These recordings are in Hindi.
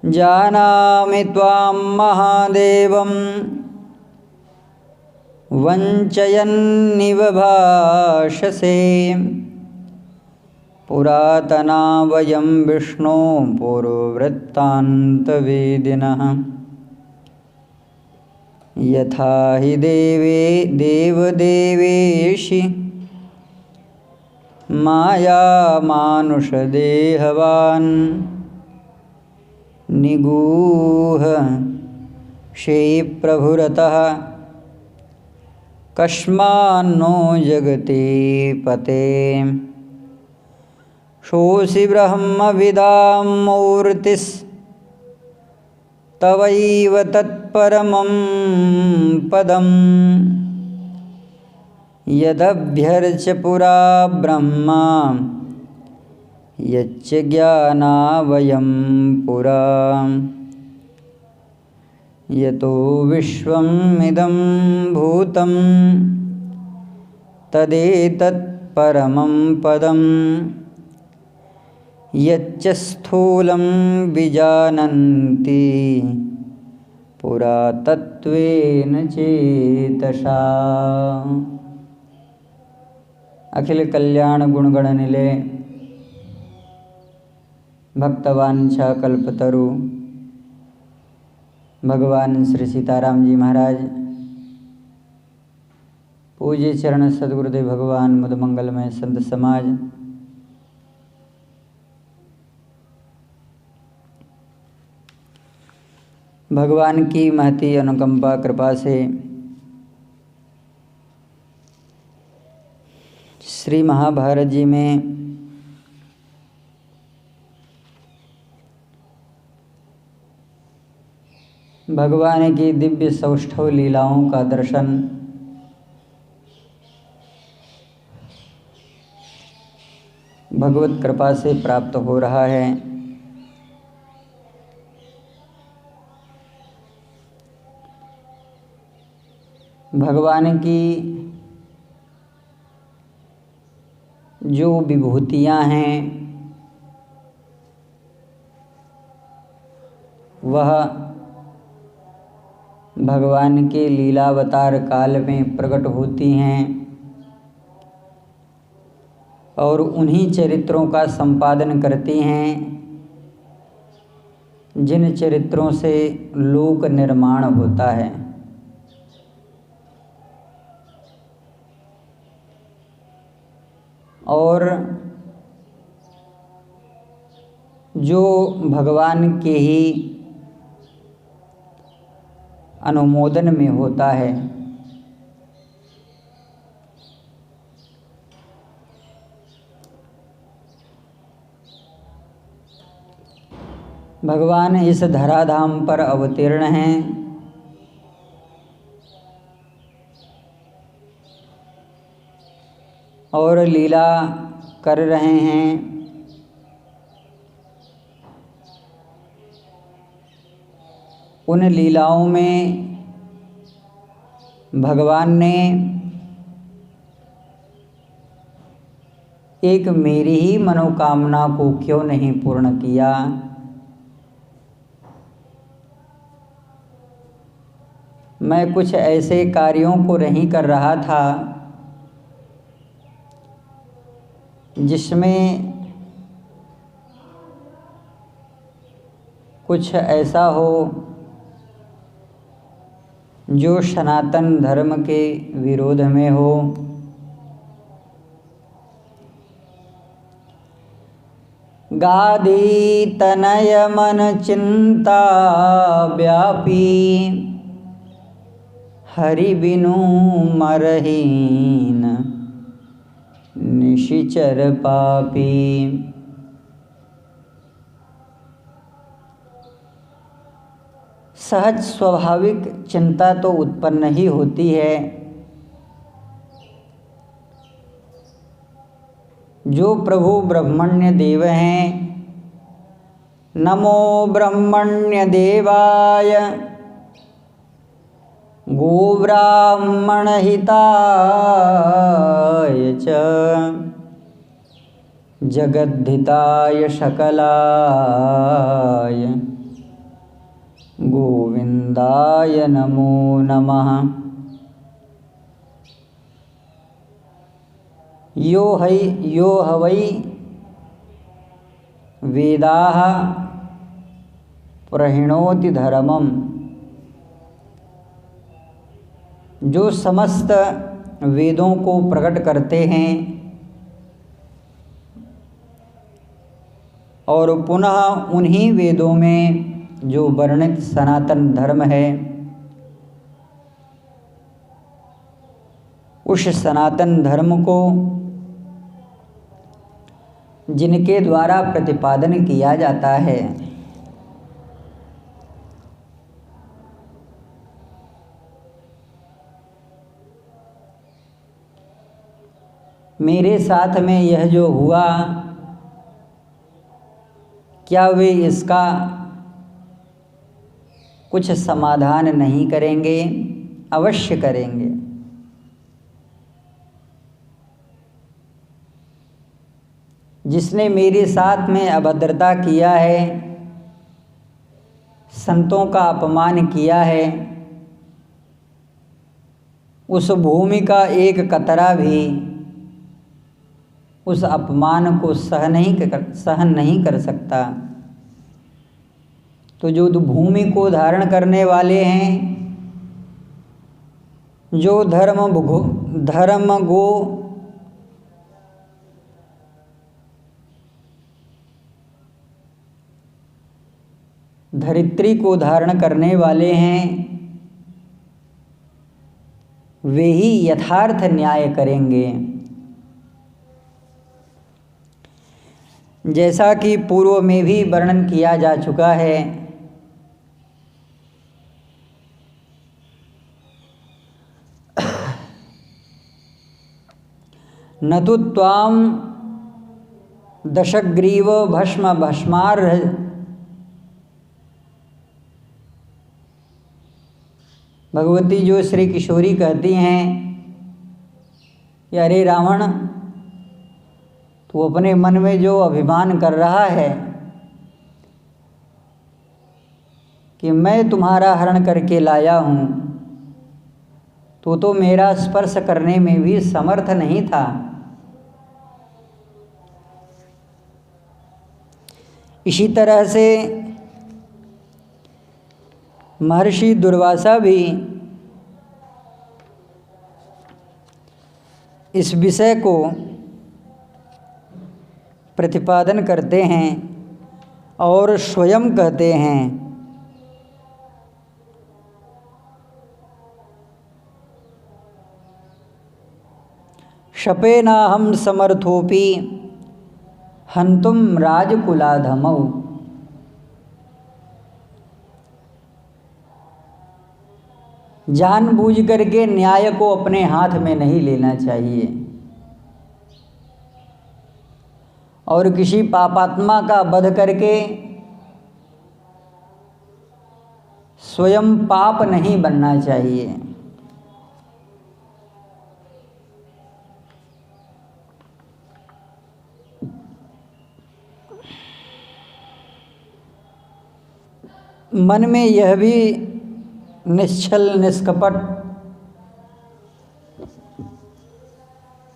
जानामि त्वां महादेवं वञ्चयन्निव भाषसे। पुरातना वयं विष्णो पूर्ववृत्तान्तवेदिनः। यथा हि देवदेवेशि मायामानुषदेहवान् निगूह प्रभुरतः कस्मान्नो जगति पते। सोऽसि ब्रह्मविदां मूर्तिस्तवैव तत्परमं पदं। यदभ्यर्च्य पुरा ब्रह्मा यच्च ज्ञानावयं पुरा। यतो विश्वमिदं भूतं तदेतत् परमं पदं। यच्च स्थूलं विजानन्ति पुरा तत्त्वेन चेतसा। अखिल कल्याण गुणगण निलय भक्तवांछा कल्पतरु भगवान श्री सीताराम जी महाराज, पूज्य चरण सद्गुरुदेव भगवान, मुद मंगलमय संत समाज, भगवान की महती अनुकंपा कृपा से श्री महाभारत जी में भगवान की दिव्य सौष्ठव लीलाओं का दर्शन भगवत कृपा से प्राप्त हो रहा है। भगवान की जो विभूतियाँ हैं वह भगवान के लीलावतार काल में प्रकट होती हैं और उन्हीं चरित्रों का संपादन करती हैं जिन चरित्रों से लोक निर्माण होता है। और जो भगवान के ही अनुमोदन में होता है। भगवान इस धराधाम पर अवतीर्ण हैं और लीला कर रहे हैं। उन लीलाओं में भगवान ने एक मेरी ही मनोकामना को क्यों नहीं पूर्ण किया। मैं कुछ ऐसे कार्यों को नहीं कर रहा था जिसमें कुछ ऐसा हो जो सनातन धर्म के विरोध में हो। गादी तनय मन चिंता व्यापी हरि बिनु मरहीन निशिचर पापी। सहज स्वाभाविक चिंता तो उत्पन्न ही होती है। जो प्रभु ब्रह्मण्य देव हैं, नमो ब्रह्मण्य देवाय गोब्राह्मण हिताय च जगद्धिताय सकलाय शिवाय नमो नमः। यो हवै वेदाः प्रहिणोति धर्मम्। जो समस्त वेदों को प्रकट करते हैं और पुनः उन्हीं वेदों में जो वर्णित सनातन धर्म है, उस सनातन धर्म को जिनके द्वारा प्रतिपादन किया जाता है, मेरे साथ में यह जो हुआ, क्या वे इसका कुछ समाधान नहीं करेंगे? अवश्य करेंगे। जिसने मेरे साथ में अभद्रता किया है, संतों का अपमान किया है, उस भूमि का एक कतरा भी उस अपमान को सहन नहीं कर सकता। तो जो भूमि को धारण करने वाले हैं, जो धर्म गो धरित्री को धारण करने वाले हैं, वे ही यथार्थ न्याय करेंगे। जैसा कि पूर्व में भी वर्णन किया जा चुका है, न तु त्वां दशग्रीव भस्मार्ह भगवती जो श्री किशोरी कहती हैं कि अरे रावण, तू अपने मन में जो अभिमान कर रहा है कि मैं तुम्हारा हरण करके लाया हूँ, तो मेरा स्पर्श करने में भी समर्थ नहीं था। इसी तरह से महर्षि दुर्वासा भी इस विषय को प्रतिपादन करते हैं और स्वयं कहते हैं, शपेनाहं समर्थोपि हन्तुं राजकुलाधमौ। जानबूझ करके न्याय को अपने हाथ में नहीं लेना चाहिए और किसी पापात्मा का वध करके स्वयं पाप नहीं बनना चाहिए। मन में यह भी निश्चल निष्कपट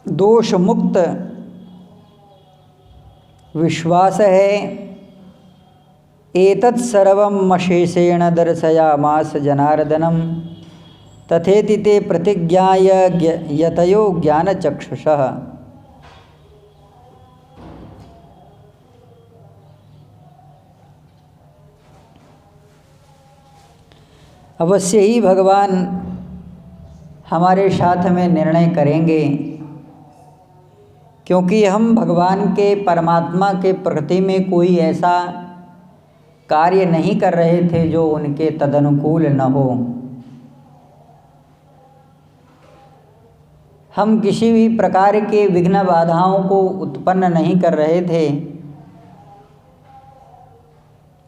दोष मुक्त विश्वास है, एतत् सर्वम् अशेषेण दर्शयामास जनार्दनम तथेति ते प्रतिज्ञाय यतयो ज्ञानचक्षुषः। अवश्य ही भगवान हमारे साथ में निर्णय करेंगे, क्योंकि हम भगवान के परमात्मा के प्रति में कोई ऐसा कार्य नहीं कर रहे थे जो उनके तदनुकूल न हो। हम किसी भी प्रकार के विघ्न बाधाओं को उत्पन्न नहीं कर रहे थे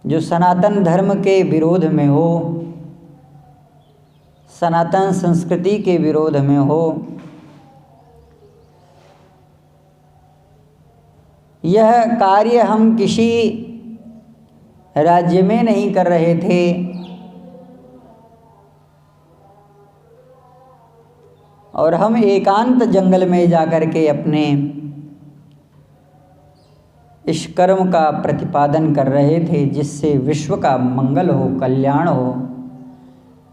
जो सनातन धर्म के विरोध में हो, सनातन संस्कृति के विरोध में हो। यह कार्य हम किसी राज्य में नहीं कर रहे थे, और हम एकांत जंगल में जाकर के अपने इस कर्म का प्रतिपादन कर रहे थे जिससे विश्व का मंगल हो, कल्याण हो,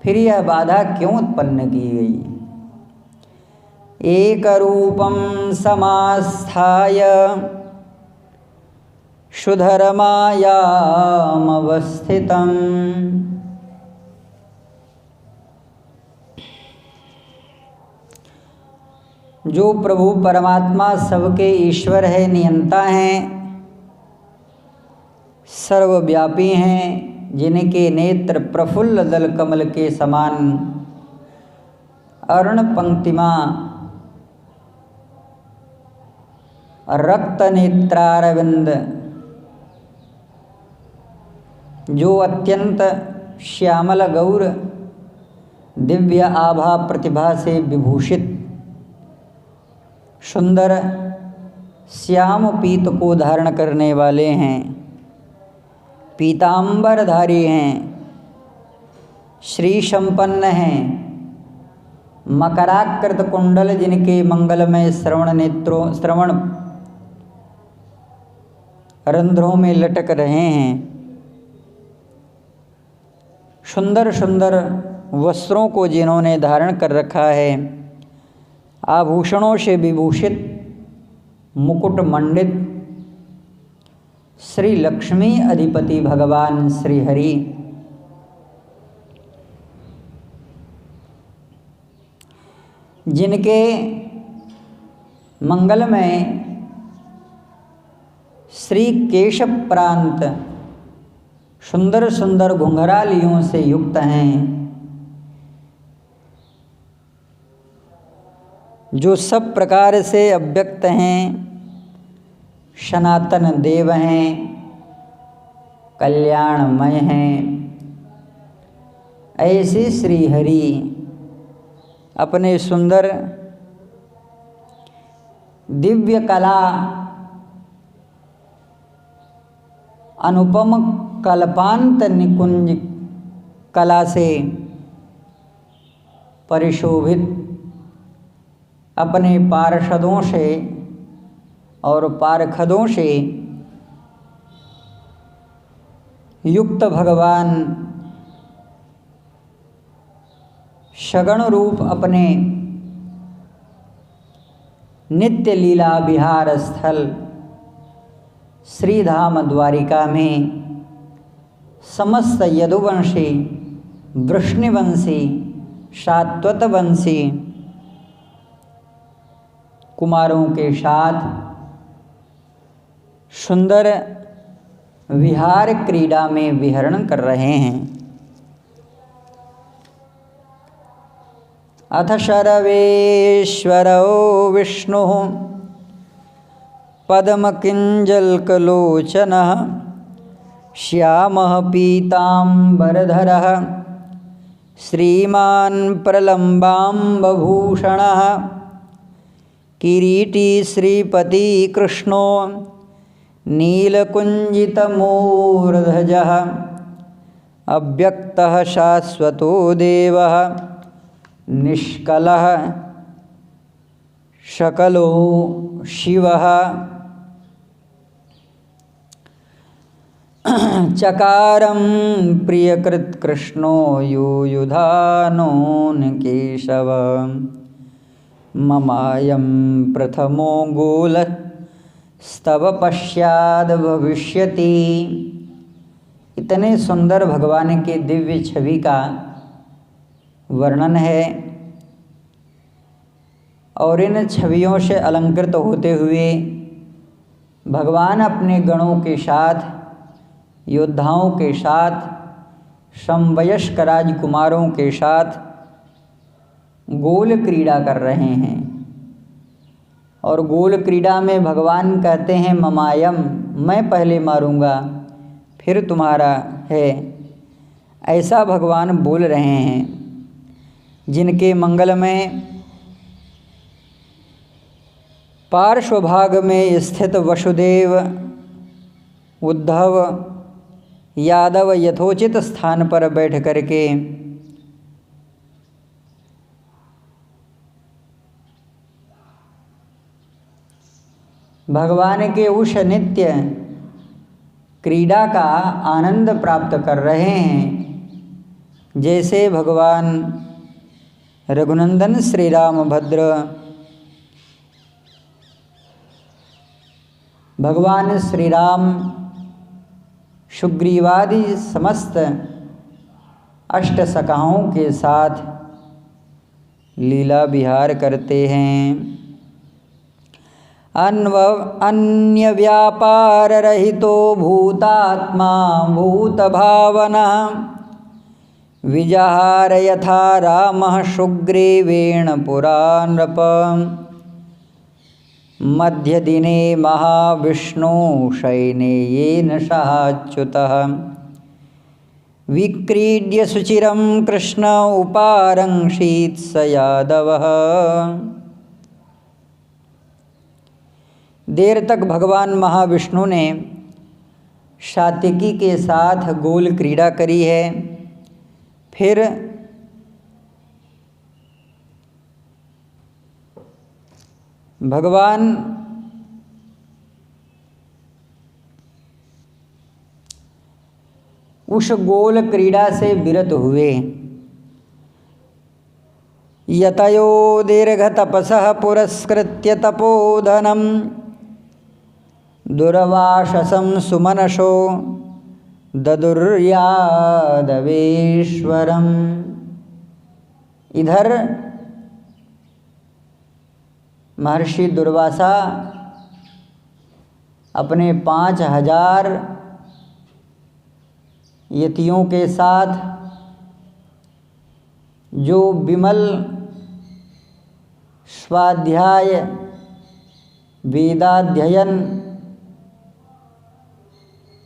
फिर यह बाधा क्यों उत्पन्न की गई? एक रूपम समास्थाय क्षुधर्मायामवस्थितम्। जो प्रभु परमात्मा सबके ईश्वर है, नियंता हैं, सर्वव्यापी हैं, जिनके नेत्र प्रफुल्ल दल कमल के समान अरुण पंक्तिमा रक्त नेत्रारविंद, जो अत्यंत श्यामल गौर दिव्य आभा प्रतिभा से विभूषित सुंदर श्याम पीत को धारण करने वाले हैं, पीतांबरधारी हैं, श्री संपन्न हैं, मकराकृत कुंडल जिनके मंगलमय श्रवण रंध्रों में लटक रहे हैं, सुंदर सुंदर वस्त्रों को जिन्होंने धारण कर रखा है, आभूषणों से विभूषित मुकुट मंडित श्री लक्ष्मी अधिपति भगवान श्री हरि, जिनके मंगलमय श्री केशव प्रांत सुंदर सुंदर घुंघरालियों से युक्त हैं, जो सब प्रकार से अव्यक्त हैं, सनातन देव हैं, कल्याणमय हैं, ऐसे श्री हरि अपने सुंदर दिव्य कला अनुपम कल्पांत निकुंज कला से परिशोभित अपने पार्षदों से और पार्षदों से युक्त भगवान सगुण रूप अपने नित्य लीला विहार स्थल श्रीधाम द्वारिका में समस्त यदुवंशी, वृष्णिवंशी, शाश्वतवंशी कुमारों के साथ सुंदर विहार क्रीड़ा में विहरण कर रहे हैं। अथ सर्वेश्वरो विष्णुः पद्मकिंजल्कलोचनः श्यामः पीतांबरधरः श्रीमान् प्रलम्बाम्बभूषणः किरीटी श्रीपति कृष्णो नीलकुञ्जितमूर्धजः अव्यक्तः शाश्वतो देवः निष्कलः शकलो शिवः चकारं प्रियकृत कृष्णो युयुधानोन केशव ममायं प्रथमो गोलस्तव पश्चाद् भविष्यति। इतने सुंदर भगवान के दिव्य छवि का वर्णन है और इन छवियों से अलंकृत होते हुए भगवान अपने गणों के साथ, योद्धाओं के साथ, समवयस्क राजकुमारों के साथ गोल क्रीड़ा कर रहे हैं। और गोल क्रीड़ा में भगवान कहते हैं ममायम, मैं पहले मारूंगा फिर तुम्हारा है। ऐसा भगवान बोल रहे हैं, जिनके मंगल में पार्श्वभाग में स्थित वसुदेव, उद्धव, यादव यथोचित स्थान पर बैठ करके भगवान के उस नित्य क्रीड़ा का आनंद प्राप्त कर रहे हैं। जैसे भगवान रघुनंदन श्री रामभद्र भगवान श्री राम सुग्रीवादि समस्त अष्ट सखाओं के साथ लीला विहार करते हैं। अन्य व्यापार रहितो भूतात्मा भूत भावना विजहार यथा रामः सुग्रीवेण पुरा नृप मध्य दिने महाविष्णु शयनेयेन सहाच्युतः विक्रीड्य सुचिरं कृष्ण उपारंक्षीत् स यादवः। देर तक भगवान महाविष्णु ने सात्यकी के साथ गोल क्रीड़ा करी है। फिर भगवान उस गोल क्रीड़ा से विरत हुए। यतयो दीर्घ तपसः पुरस्कृत्य तपोधनम दुर्वाससं सुमनसो ददुर्यादवेश्वरम। इधर महर्षि दुर्वासा अपने 5000 यतियों के साथ जो विमल स्वाध्याय वेदाध्ययन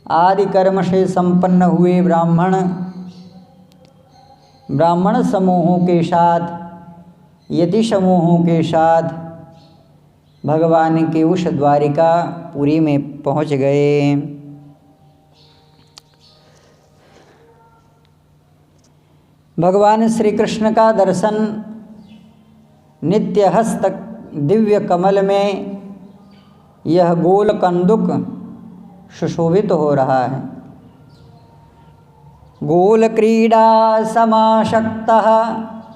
आदि कर्म से संपन्न हुए ब्राह्मण समूहों के साथ यति समूहों के साथ भगवान के उस द्वारिकापुरी में पहुँच गए। भगवान श्री कृष्ण का दर्शन नित्य हस्त दिव्य कमल में यह गोल कंदुक सुशोभित हो रहा है। गोल क्रीड़ा समाशक्तः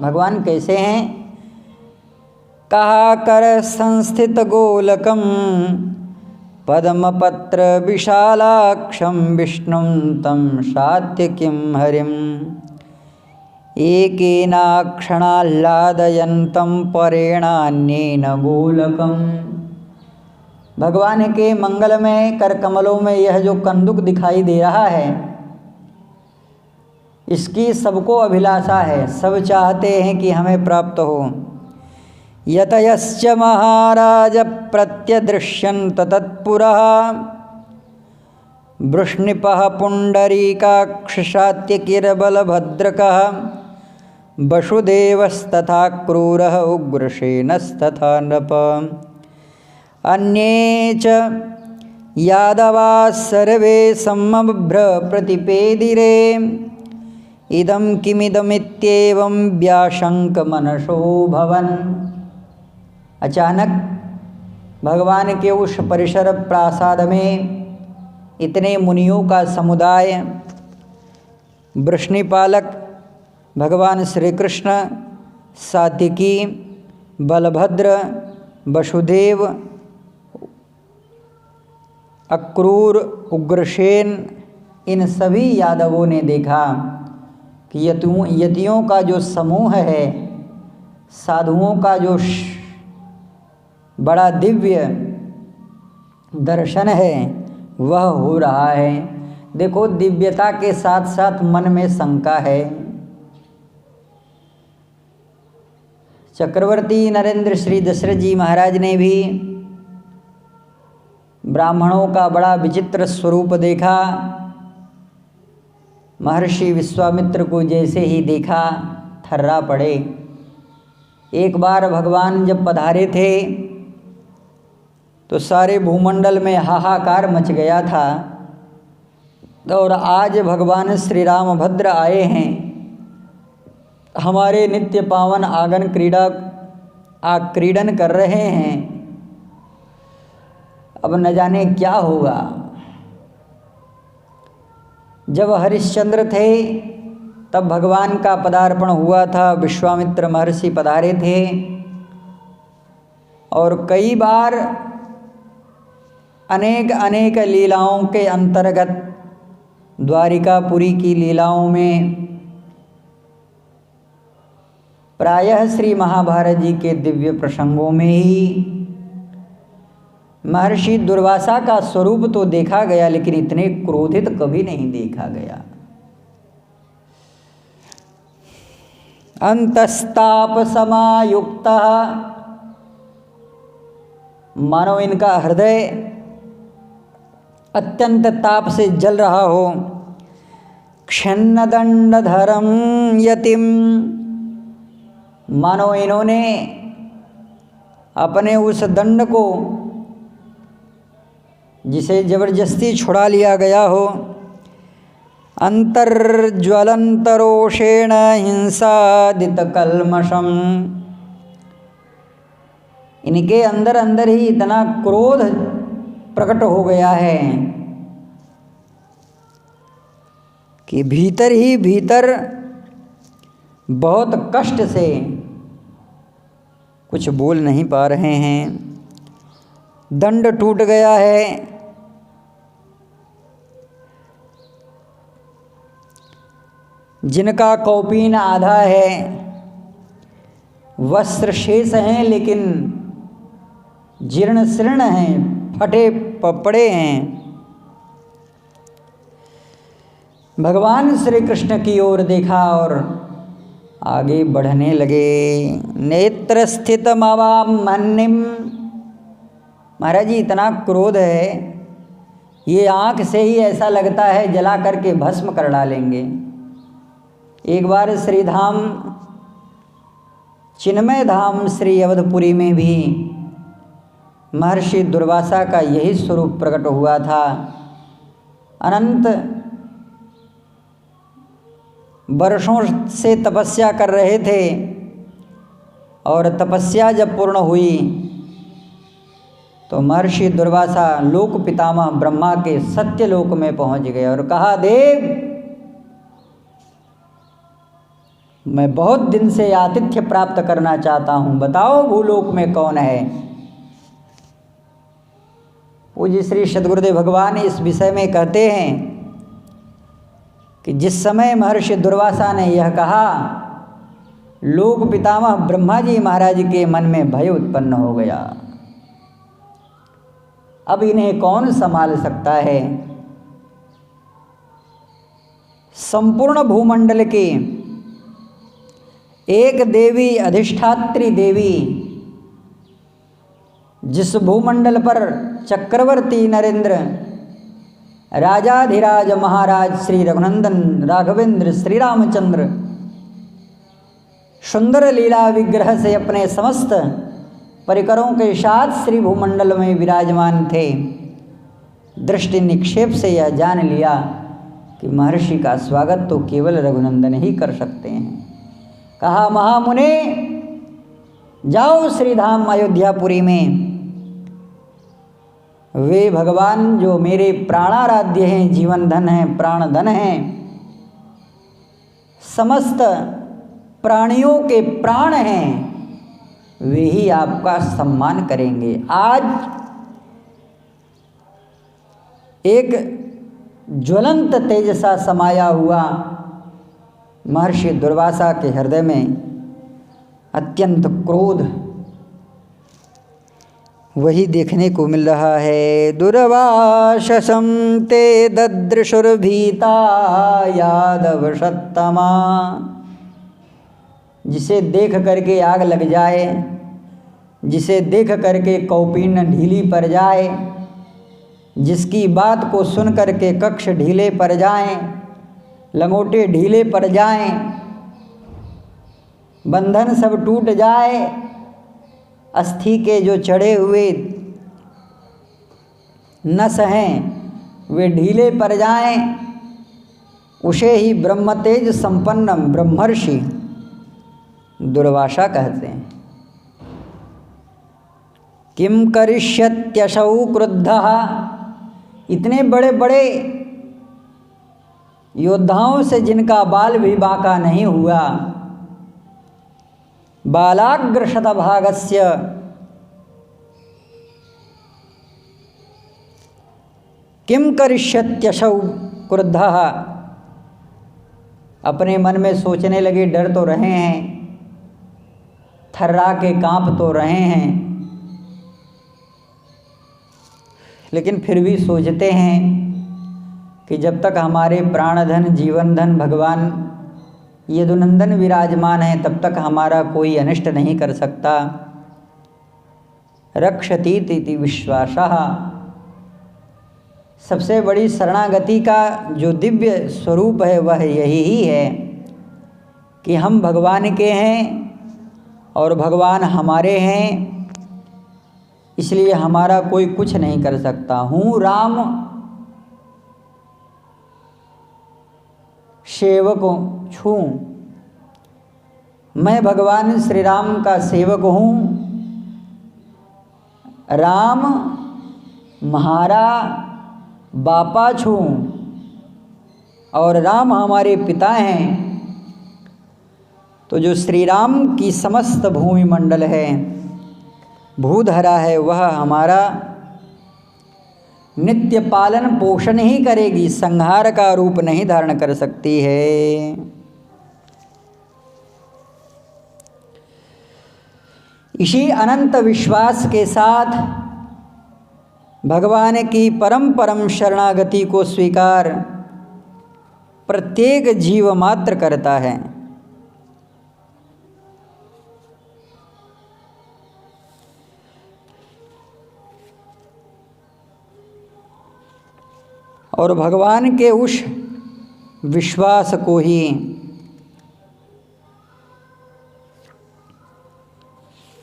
भगवान कैसे हैं? कहा कर संस्थित गोलकम पद्मपत्र विशालाक्षं विष्णुं तं सात्यकीं हरिं एकेनाक्षणाह्लादयन्तं परेणान्येन गोलकम्। भगवान के मंगलमय कर कमलों में यह जो कंदुक दिखाई दे रहा है, इसकी सबको अभिलाषा है, सब चाहते हैं कि हमें प्राप्त हो। यतयश्च महाराज प्रत्यदृश्यन्त तत्पुरः वृष्णिपः पुण्डरीकाक्ष सात्यकीर्बलभद्रकः वसुदेवस्तथा क्रूरः उग्रसेनस्तथा नृप अन्ये च यादवाः सर्वे सम्मभ्र प्रतिपेदिरे इदं किमिदमित्येवं व्याशंक मनसो भवन। अचानक भगवान के उस परिसर प्रासाद में इतने मुनियों का समुदाय, वृष्णिपालक भगवान श्री कृष्ण, सात्यकी, बलभद्र, वसुदेव, अक्रूर, उग्रसेन, इन सभी यादवों ने देखा कि यतियों का जो समूह है, साधुओं का जो बड़ा दिव्य दर्शन है वह हो रहा है। देखो, दिव्यता के साथ साथ मन में शंका है। चक्रवर्ती नरेंद्र श्री दशरथ जी महाराज ने भी ब्राह्मणों का बड़ा विचित्र स्वरूप देखा। महर्षि विश्वामित्र को जैसे ही देखा थर्रा पड़े। एक बार भगवान जब पधारे थे तो सारे भूमंडल में हाहाकार मच गया था, और आज भगवान श्री रामभद्र आए हैं, हमारे नित्य पावन आंगन क्रीड़ा क्रीडन कर रहे हैं। अब न जाने क्या होगा। जब हरिश्चंद्र थे तब भगवान का पदार्पण हुआ था, विश्वामित्र महर्षि पधारे थे और कई बार अनेक अनेक लीलाओं के अंतर्गत द्वारिकापुरी की लीलाओं में प्रायः श्री महाभारत जी के दिव्य प्रसंगों में ही महर्षि दुर्वासा का स्वरूप तो देखा गया, लेकिन इतने क्रोधित कभी नहीं देखा गया। अंतस्ताप समायुक्त, मानो इनका हृदय अत्यंत ताप से जल रहा हो। क्षन्न दंडधरम यतिम, मानो इन्होंने अपने उस दंड को जिसे जबरदस्ती छुड़ा लिया गया हो, अंतर्ज्वलंतरोषेण हिंसादित कल्मषम, इनके अंदर अंदर ही इतना क्रोध प्रकट हो गया है कि भीतर ही भीतर बहुत कष्ट से कुछ बोल नहीं पा रहे हैं। दंड टूट गया है, जिनका कौपीन आधा है, वस्त्र शेष हैं लेकिन जीर्ण शीर्ण हैं, फटे पड़े हैं। भगवान श्री कृष्ण की ओर देखा और आगे बढ़ने लगे। नेत्र स्थित मवामन्निम, महाराज जी इतना क्रोध है, ये आँख से ही ऐसा लगता है जला करके भस्म कर डालेंगे। एक बार श्रीधाम चिन्मय धाम श्री अवधपुरी में भी महर्षि दुर्वासा का यही स्वरूप प्रकट हुआ था। अनंत वर्षों से तपस्या कर रहे थे और तपस्या जब पूर्ण हुई तो महर्षि दुर्वासा लोक पितामह ब्रह्मा के सत्य लोक में पहुंच गए और कहा, देव मैं बहुत दिन से आतिथ्य प्राप्त करना चाहता हूँ, बताओ भूलोक में कौन है। पूज्य श्री सद्गुरुदेव भगवान इस विषय में कहते हैं कि जिस समय महर्षि दुर्वासा ने यह कहा, लोक पितामह ब्रह्मा जी महाराज के मन में भय उत्पन्न हो गया। अब इन्हें कौन संभाल सकता है। संपूर्ण भूमंडल की एक देवी, अधिष्ठात्री देवी, जिस भूमंडल पर चक्रवर्ती नरेंद्र, राजाधिराज महाराज श्री रघुनंदन राघवेंद्र श्री रामचंद्र सुंदर लीला विग्रह से अपने समस्त परिकरों के साथ श्री भूमंडल में विराजमान थे, दृष्टि निक्षेप से यह जान लिया कि महर्षि का स्वागत तो केवल रघुनंदन ही कर सकते हैं। कहा, महामुने जाओ श्रीधाम अयोध्यापुरी में, वे भगवान जो मेरे प्राणाराध्य हैं, जीवन धन हैं, प्राण धन हैं, समस्त प्राणियों के प्राण हैं, वे ही आपका सम्मान करेंगे। आज एक ज्वलंत तेज सा समाया हुआ महर्षि दुर्वासा के हृदय में अत्यंत क्रोध वही देखने को मिल रहा है। दुर्वाससं ते ददृशुर्भीता यादव सत्तमा, जिसे देख करके आग लग जाए, जिसे देख करके कौपीन ढीली पड़ जाए, जिसकी बात को सुन करके कक्ष ढीले पड़ जाएं, लंगोटे ढीले पड़ जाएं, बंधन सब टूट जाए, अस्थि के जो चढ़े हुए नस हैं वे ढीले पड़ जाएं, उसे ही ब्रह्मतेज संपन्न ब्रह्मर्षि दुर्वासा कहते हैं। किम करिष्यत्यसौ क्रुद्धः, इतने बड़े बड़े योद्धाओं से जिनका बाल भी बांका नहीं हुआ, बालाग्र शतभागस्य, किम करिष्यत्यसौ क्रुद्धः, अपने मन में सोचने लगे, डर तो रहे हैं, थर्रा के कांप तो रहे हैं, लेकिन फिर भी सोचते हैं कि जब तक हमारे प्राणधन जीवन धन भगवान यदुनंदन विराजमान हैं तब तक हमारा कोई अनिष्ट नहीं कर सकता। रक्षतीति विश्वासः, सबसे बड़ी शरणागति का जो दिव्य स्वरूप है वह यही ही है कि हम भगवान के हैं और भगवान हमारे हैं, इसलिए हमारा कोई कुछ नहीं कर सकता। हूँ राम सेवक छूँ, मैं भगवान श्री राम का सेवक हूँ। राम म्हारा बापा छूँ और राम हमारे पिता हैं। तो जो श्री राम की समस्त भूमि मंडल है, भूधरा है, वह हमारा नित्य पालन पोषण ही करेगी, संहार का रूप नहीं धारण कर सकती है। इसी अनंत विश्वास के साथ भगवान की परम परम शरणागति को स्वीकार प्रत्येक जीव मात्र करता है। और भगवान के उस विश्वास को ही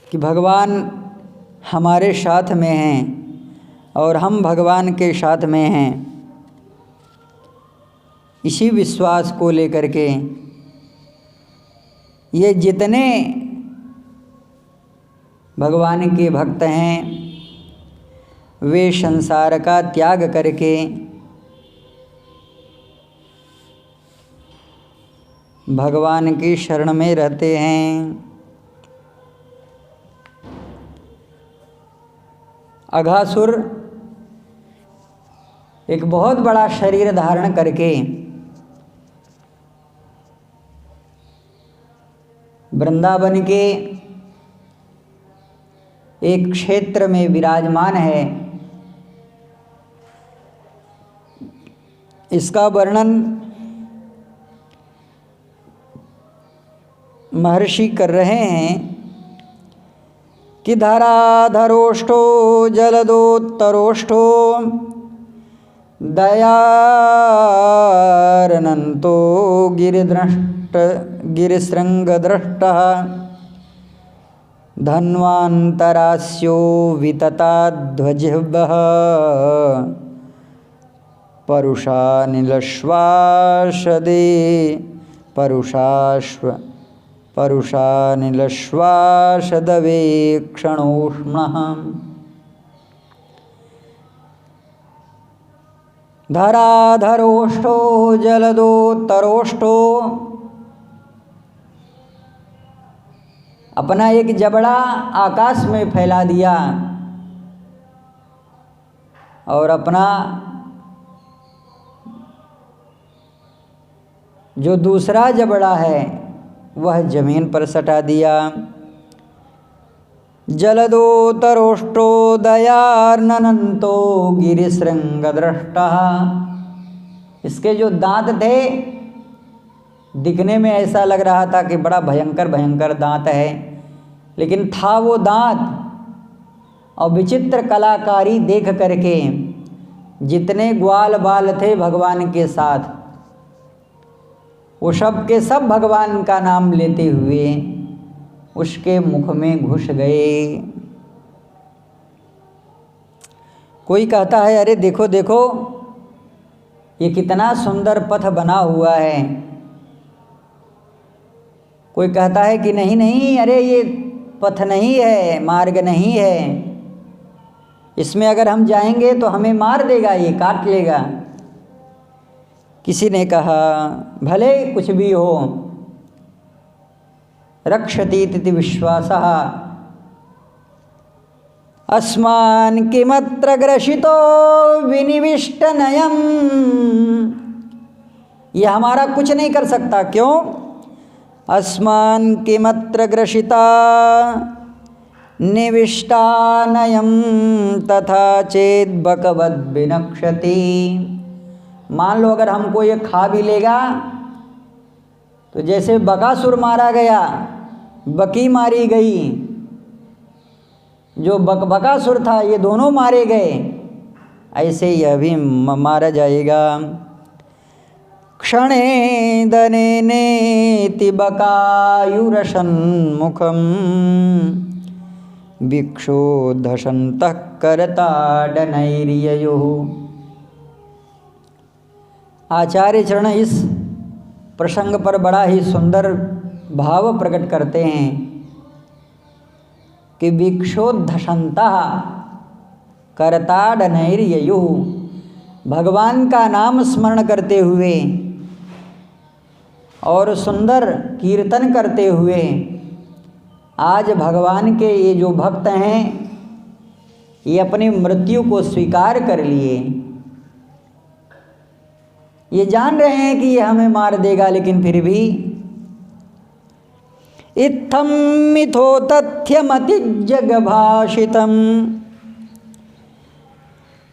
कि भगवान हमारे साथ में हैं और हम भगवान के साथ में हैं, इसी विश्वास को लेकर के ये जितने भगवान के भक्त हैं वे संसार का त्याग करके भगवान की शरण में रहते हैं। अघासुर एक बहुत बड़ा शरीर धारण करके वृंदावन के एक क्षेत्र में विराजमान है। इसका वर्णन महर्षि कर रहे हैं कि धराधरोष्ठो जलदोत्तरोष्ठो दयारनंतो गिरिशृंगद्रष्टः धन्वान्तरास्यो वितताध्वजिह्वः परुषानिलश्वासदवेक्षणोष्णः धराधरोष्ठो जलदोत्तरोष्ठो, अपना एक जबड़ा आकाश में फैला दिया और अपना जो दूसरा जबड़ा है वह जमीन पर सटा दिया। जलदोतरोष्टो दयार्ननंतो गिरिशृंगद्रष्टः, इसके जो दांत थे दिखने में ऐसा लग रहा था कि बड़ा भयंकर भयंकर दांत है, लेकिन था वो दांत और विचित्र कलाकारी देख करके जितने ग्वाल बाल थे भगवान के साथ वो सब के सब भगवान का नाम लेते हुए उसके मुख में घुस गए। कोई कहता है अरे देखो देखो ये कितना सुंदर पथ बना हुआ है, कोई कहता है कि नहीं नहीं अरे ये पथ नहीं है, मार्ग नहीं है, इसमें अगर हम जाएंगे तो हमें मार देगा, ये काट लेगा। किसी ने कहा भले कुछ भी हो, रक्षति इति विश्वासः, अस्मान् किमत्र ग्रसितो विनिविष्टनयम्, ये हमारा कुछ नहीं कर सकता। क्यों? अस्मान् किमत्र ग्रसिता निविष्टानयं तथा चेद बकवद विनक्षति। मान लो अगर हमको ये खा भी लेगा तो जैसे बकासुर मारा गया, बकी मारी गई, जो बकासुर था ये दोनों मारे गए, ऐसे यह भी मारा जाएगा। क्षणे दनेनेति बकायुरसन्मुखं भिक्षोद्धसन्तः करताडनैर्ययुः। आचार्य चरण इस प्रसंग पर बड़ा ही सुंदर भाव प्रकट करते हैं कि भिक्षोद्धसन्तः करताडनैर्ययुः, भगवान का नाम स्मरण करते हुए और सुंदर कीर्तन करते हुए आज भगवान के ये जो भक्त हैं ये अपनी मृत्यु को स्वीकार कर लिए। ये जान रहे हैं कि ये हमें मार देगा, लेकिन फिर भी इत्थं मिथो तथ्यमतिजगभाषितं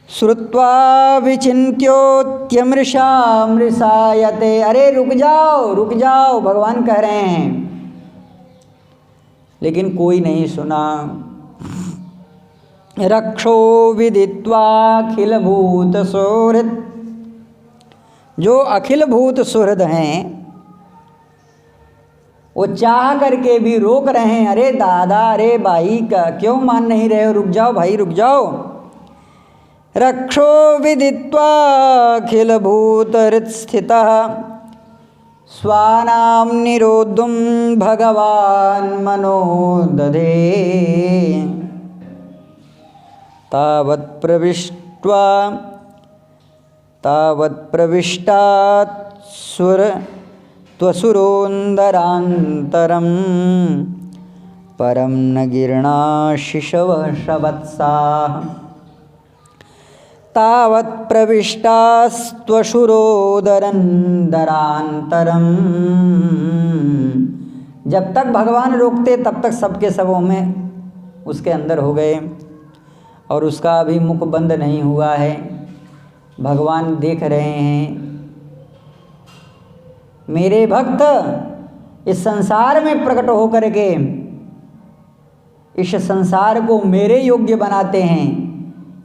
श्रुत्वा विचिन्त्योत्यमृषा मृषायते। अरे रुक जाओ, भगवान कह रहे हैं, लेकिन कोई नहीं सुना। रक्षो विदित्वाखिल भूत सुहृद, जो अखिल भूत सुहृद हैं वो चाह करके भी रोक रहे हैं। अरे दादा, अरे भाई, का क्यों मान नहीं रहे हो? रुक जाओ भाई, रुक जाओ। रक्षो विदित्वाखिल भूतहृत्स्थितः स्वानां निरोद्धुं भगवान् मनो दधे। तावत् प्रविष्टात् त्वसुरोन्दरान्तरं परं न गिरणा शिशवः शवत्साः। तावत् प्रविष्टास्त्वशुरोदरन्दरान्तरं, जब तक भगवान रोकते तब तक सबके सबों में उसके अंदर हो गए, और उसका अभी मुख बंद नहीं हुआ है। भगवान देख रहे हैं मेरे भक्त इस संसार में प्रकट होकर के इस संसार को मेरे योग्य बनाते हैं।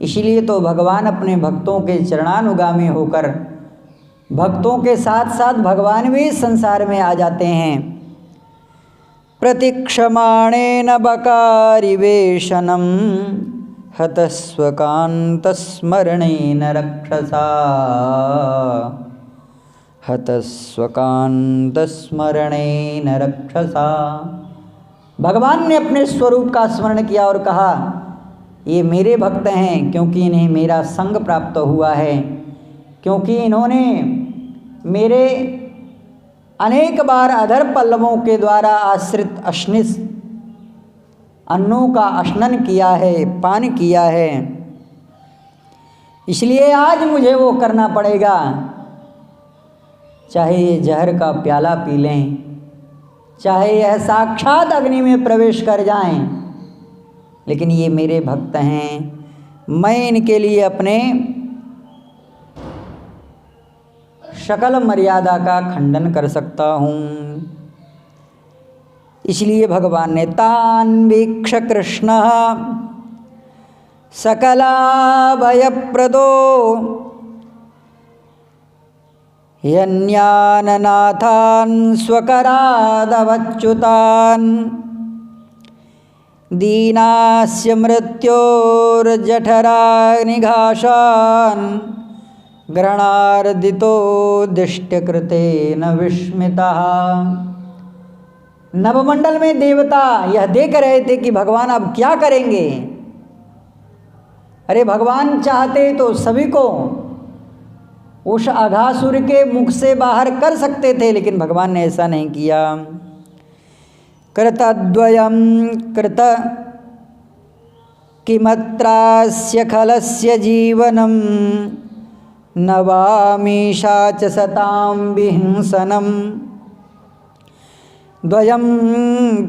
इसलिए तो भगवान अपने भक्तों के चरणानुगामी होकर भक्तों के साथ साथ भगवान भी इस संसार में आ जाते हैं। प्रतीक्षमाणेन बकारिवेशनं हतस्वकान्तस्मरणेन रक्षसा, हतस्वकान्तस्मरणेन रक्षसा। भगवान ने अपने स्वरूप का स्मरण किया और कहा ये मेरे भक्त हैं, क्योंकि इन्हें मेरा संग प्राप्त हुआ है, क्योंकि इन्होंने मेरे अनेक बार अधर पल्लवों के द्वारा आश्रित अश्निस अन्नों का अश्नन किया है, पान किया है। इसलिए आज मुझे वो करना पड़ेगा, चाहे ये जहर का प्याला पी लें, चाहे यह साक्षात अग्नि में प्रवेश कर जाएं, लेकिन ये मेरे भक्त हैं। मैं इनके लिए अपने सकल मर्यादा का खंडन कर सकता हूँ। इसलिए भगवान ने तान् वीक्ष कृष्णः सकलाभयप्रदो यन्याननाथान् स्वकरादवच्युतान् दीनास्य मृत्योर्जठराग्निघाषान् ग्रहणार्दितो दिष्टकृतेन विस्मितः। नवमंडल में देवता यह देख रहे थे कि भगवान अब क्या करेंगे। अरे भगवान चाहते तो सभी को उस अघासुर के मुख से बाहर कर सकते थे, लेकिन भगवान ने ऐसा नहीं किया। कृतद्वयं कृत किमत्रास्य खलस्य जीवनं नवामीशा च सतां विहिंसनं द्वयं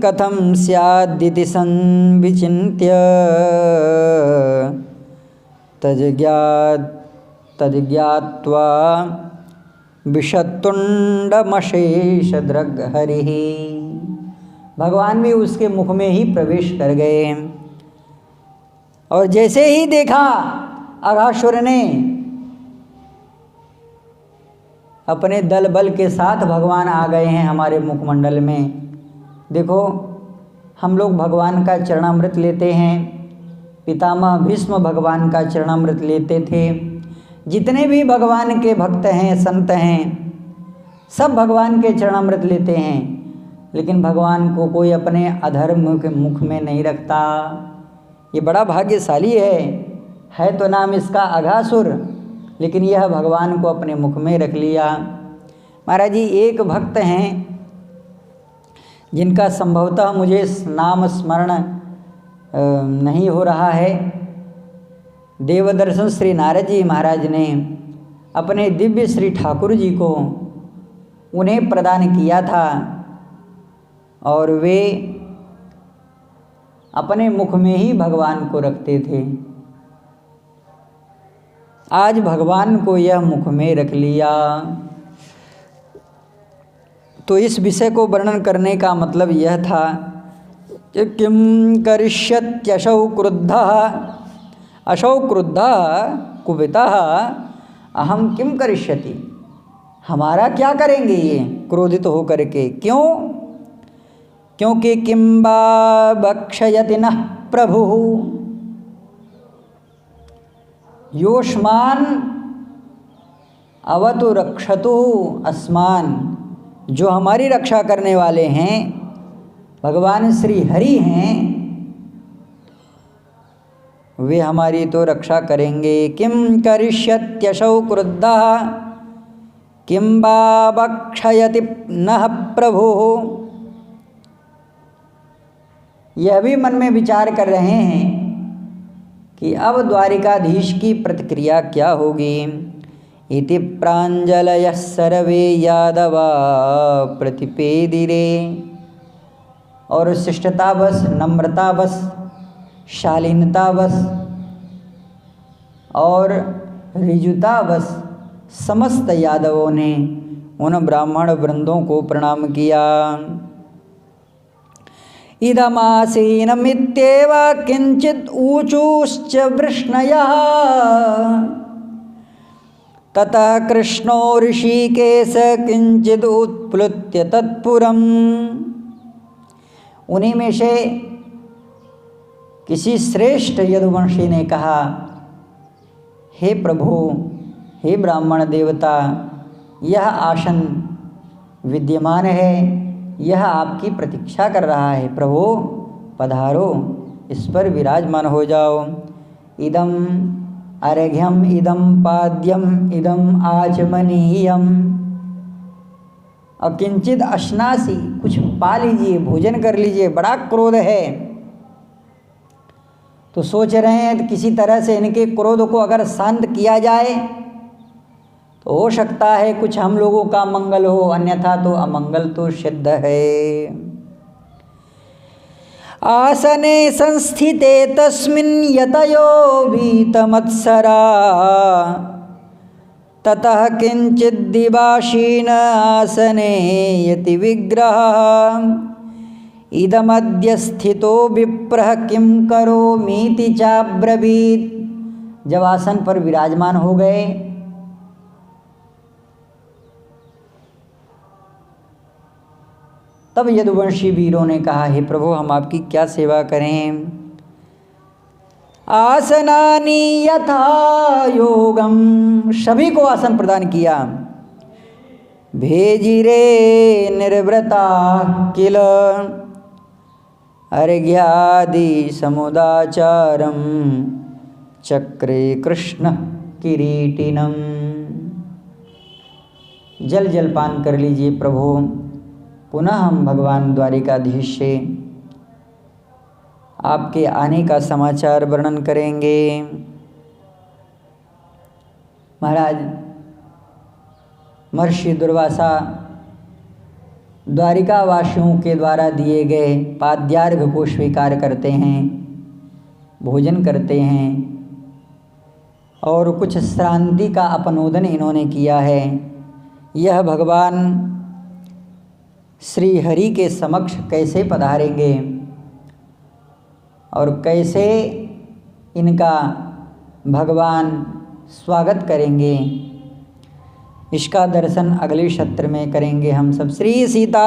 कथं स्यादिति संविचिन्त्य तज्ज्ञात्वा विषतुण्डमशेषदृग्हरिः। भगवान भी उसके मुख में ही प्रवेश कर गए और जैसे ही देखा अघासुर ने अपने दल बल के साथ भगवान आ गए हैं हमारे मुखमंडल में। देखो हम लोग भगवान का चरणामृत लेते हैं, पितामह भीष्म भगवान का चरणामृत लेते थे। जितने भी भगवान के भक्त हैं, संत हैं, सब भगवान के चरणामृत लेते हैं, लेकिन भगवान को कोई अपने अधर्म के मुख में नहीं रखता। ये बड़ा भाग्यशाली है तो नाम इसका अघासुर, लेकिन यह भगवान को अपने मुख में रख लिया। महाराज जी एक भक्त हैं जिनका संभवतः मुझे नाम स्मरण नहीं हो रहा है। देवदर्शन श्री नारद जी महाराज ने अपने दिव्य श्री ठाकुर जी को उन्हें प्रदान किया था और वे अपने मुख में ही भगवान को रखते थे। आज भगवान को यह मुख में रख लिया। तो इस विषय को वर्णन करने का मतलब यह था कि किम करिष्यत्यसौ क्रुद्धः असौ क्रुद्धः कुपितः अहम किम करिष्यति। हमारा क्या करेंगे ये क्रोधित हो करके, क्यों? क्योंकि किम वा भक्षयति नः प्रभुः योष्मान अवतु रक्षतु अस्मान। जो हमारी रक्षा करने वाले हैं भगवान श्री हरि हैं, वे हमारी तो रक्षा करेंगे। किम करिष्यत्यसौ क्रुद्धः किम वा भक्षयति नः प्रभुः। यह भी मन में विचार कर रहे हैं कि अब द्वारिकाधीश की प्रतिक्रिया क्या होगी। इति प्राञ्जलयः सर्वे यादवा प्रतिपेदिरे। और शिष्टतावश, नम्रतावश, शालीनतावश और ऋजुतावश समस्त यादवों ने उन ब्राह्मण वृंदों को प्रणाम किया। इदमासीनमित्येव किंचित ऊचूश्च वृष्णयः ततः कृष्णो ऋषिकेश किंचित उत्प्लुत्य तत्पुरम्। उन्हीं में से किसी श्रेष्ठ यदुवंशी ने कहा, हे प्रभु, हे ब्राह्मण देवता, यह आसन विद्यमान है, यह आपकी प्रतीक्षा कर रहा है। प्रभु पधारो, इस पर विराजमान हो जाओ। इदम अर्घ्यम इदम पाद्यम इदम आचमनीयम। और किंचित अश्नासी, कुछ पा लीजिए, भोजन कर लीजिए। बड़ा क्रोध है, तो सोच रहे हैं किसी तरह से इनके क्रोध को अगर शांत किया जाए तो हो सकता है कुछ हम लोगों का मंगल हो, अन्यथा तो अमंगल तो सिद्ध है। आसने संस्थिते तस्मिन् यतयो भीतमत्सरा ततः किंचित् दिवाशीन आसने यति विग्रहः। इदमद्य स्थितो विप्रः किं करोमीति चाब्रवीत्। जब आसन पर विराजमान हो गए तब यदुवंशी वीरों ने कहा, हे प्रभु, हम आपकी क्या सेवा करें। आसनानि यथा योगम, सभी को आसन प्रदान किया। भेजिरे निर्व्रता किल अर्घ्यादि समुदाचारम चक्रे कृष्ण किरीटिनम। जल जलपान कर लीजिए प्रभु। पुनः हम भगवान द्वारिकाधीश से आपके आने का समाचार वर्णन करेंगे। महाराज महर्षि दुर्वासा द्वारिकावासियों के द्वारा दिए गए पाद्यार्घ को स्वीकार करते हैं, भोजन करते हैं और कुछ श्रांति का अपनोदन इन्होंने किया है। यह भगवान श्री हरि के समक्ष कैसे पधारेंगे और कैसे इनका भगवान स्वागत करेंगे, इसका दर्शन अगले सत्र में करेंगे हम सब। श्री सीता